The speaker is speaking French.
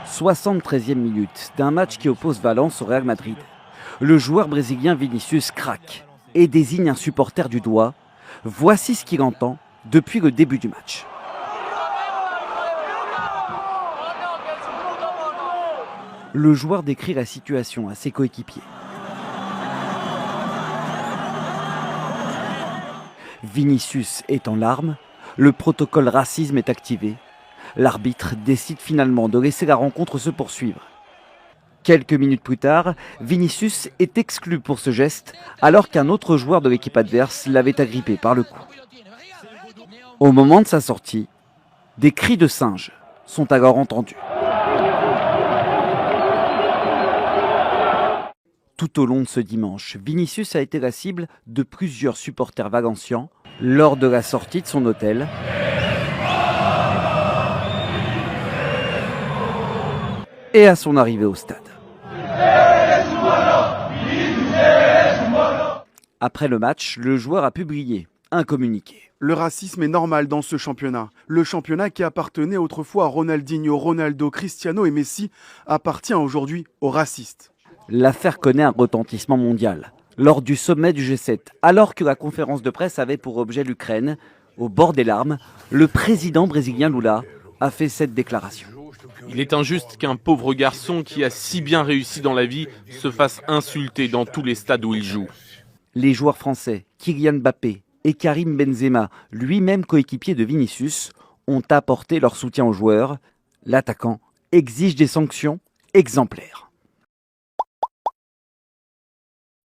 73e minute d'un match qui oppose Valence au Real Madrid. Le joueur brésilien Vinicius craque et désigne un supporter du doigt. Voici ce qu'il entend depuis le début du match. Le joueur décrit la situation à ses coéquipiers. Vinicius est en larmes, le protocole racisme est activé. L'arbitre décide finalement de laisser la rencontre se poursuivre. Quelques minutes plus tard, Vinicius est exclu pour ce geste alors qu'un autre joueur de l'équipe adverse l'avait agrippé par le cou. Au moment de sa sortie, des cris de singe sont alors entendus. Tout au long de ce dimanche, Vinicius a été la cible de plusieurs supporters valencians lors de la sortie de son hôtel. Et à son arrivée au stade. Après le match, le joueur a publié un communiqué. Le racisme est normal dans ce championnat. Le championnat qui appartenait autrefois à Ronaldinho, Ronaldo, Cristiano et Messi appartient aujourd'hui aux racistes. L'affaire connaît un retentissement mondial. Lors du sommet du G7, alors que la conférence de presse avait pour objet l'Ukraine, au bord des larmes, le président brésilien Lula a fait cette déclaration. Il est injuste qu'un pauvre garçon qui a si bien réussi dans la vie se fasse insulter dans tous les stades où il joue. Les joueurs français, Kylian Mbappé et Karim Benzema, lui-même coéquipier de Vinicius, ont apporté leur soutien aux joueurs. L'attaquant exige des sanctions exemplaires.